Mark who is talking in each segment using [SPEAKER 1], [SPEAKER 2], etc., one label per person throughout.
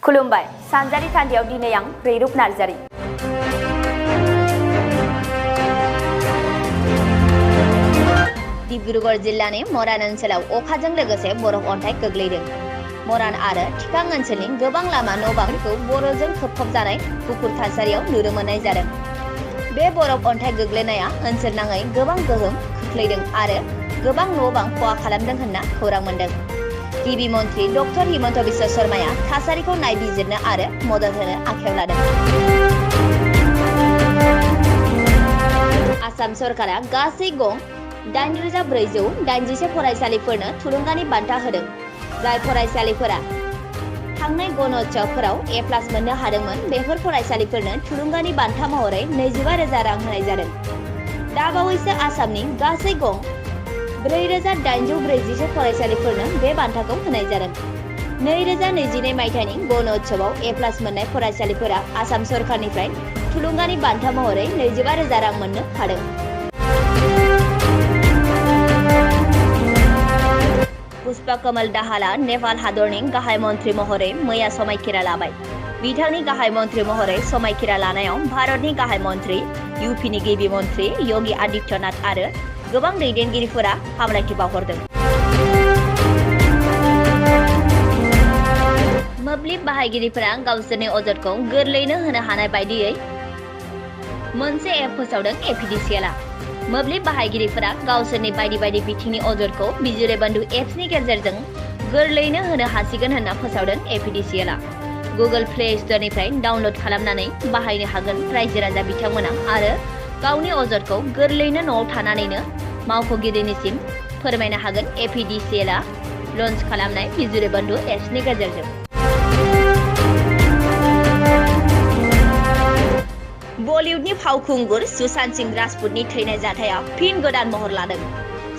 [SPEAKER 1] खुलुमबाय सानजारि थान्दैयाव दिनै आं रैरुप नार्जारि।
[SPEAKER 2] डिब्रुगढ़ जिल्लानि मरान ओनसोलाव अखाजों लोगोसे बरफ अन्थाइ गोग्लैदों। मरान आरो थिखां ओनसोलनि गोबां लामा न'-बांखौ बरफजों खोबफबजानाय गुफुर थासारियाव नुनो मोननाय जादों। बे बरफ अन्थाइ गोग्लैनाया ओनसोलनाङै गोबां गोहोम खोख्लैदों आरो गोबां न'-बां खहा खालामदों होनना खौरां मोन्दों। गिबि मन्त्रि डक्टर हिमन्त बिश्व शर्माया थासारिखौ नायबिजिरनो आरो मदद होनो आखायाव लादों। आसाम सरकारा गासै गं 8,481 फरायसालिफोरनो थुलुंगानि बान्था होदों। जाय फरायसालिफोरा थांनाय गणोत्सवफोराव A+ मोननो हादोंमोन बेफोर फरायसालिफोरनो थुलुंगानि बान्था महरै 25,000 रां होनाय जादों। दाबावैसो आसामनि गासै गं 4,840 फरायसालिफोरनो बे बान्थाखौ होनाय जादों। 2022 मायथाइनि गणोत्सवआव A+ मोननाय फरायसालिफोरा आसाम सरकारनिफ्राय थुलुंगानि बान्था महरै 25,000 रां मोननो हादों। पुष्पा कमल दाहालआ नेपाल हादरनि गाहाय मन्त्रि महरै मैया समायखिरा लाबाय। बिथांनि गाहाय मन्त्रि महरै समायखिरा लानायाव भारतनि गाहाय मन्त्रि, UPनि गिबि मन्त्रि योगी आदित्यनाथ आरो गोबां दैदेनगिरिफोरा हामलायथि बावहरदों। मोब्लिब बाहायगिरिफोरा गावसोरनि अजदखौ गोरलैयैनो होनो हानाय बायदियै मोनसे एप फोसावदों APDCLआ। मोब्लिब बाहायगिरिफोरा गावसोरनि बायदि बिथिंनि अजदखौ बिजुले बन्धु एप्सनि गेजेरजों गोरलैयैनो होनो हासिगोन होनना फोसावदों APDCLआ। गुगोल प्ले स्ट'रनिफ्राय डाउनल'ड खालामनानै बाहायनो हागोन रायजो-राजा बिथांमोना आरो गावनि अजदखौ गोरलैयैनो न'आव थानानैनो मावख'गिरिनिसिम फोरमायनो हागोन APDCLआ लन्च खालामनाय बिजुले बन्धु एप्सनि गेजेरजों। बलिउडनि फावखुंगुर सुशांत सिंह राजपूतनि थैनाय जाथाया फिन गोदान महर लादों।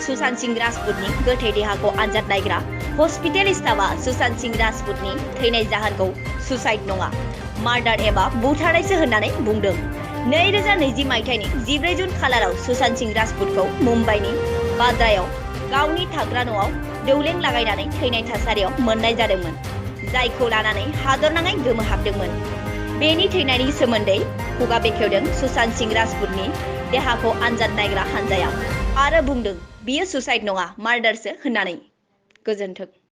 [SPEAKER 2] सुशांत सिंह राजपूतनि गोथै देहाखौ आनजाद नायग्रा हस्पिटेल स्टाफआ सुशांत सिंह राजपूतनि थैनाय जाहोनखौ सुसाइड नङा, मार्डार एबा बुथारनायसो होननानै बुंदों। 2020 मायथाइनि 14 जुन खालाराव सुशांत सिंह राजपूतखौ मुम्बाइनि बाद्रायाव गावनि थाग्रा न'आव दौलें लागायनानै थैनाय थासारियाव मोननाय जादोंमोन, जायखौ लानानै हादरनाङै गोमोहाबदोंमोन। बेनि थैनायनि सोमोन्दै खुगा बेखेवदों सुशांत सिंह राजपूतनि देहाखौ आनजाद नायग्रा हानजाया आरो बुंदों बियो सुसाइड नङा, मार्डारसो होननानै। गोजोन्थों।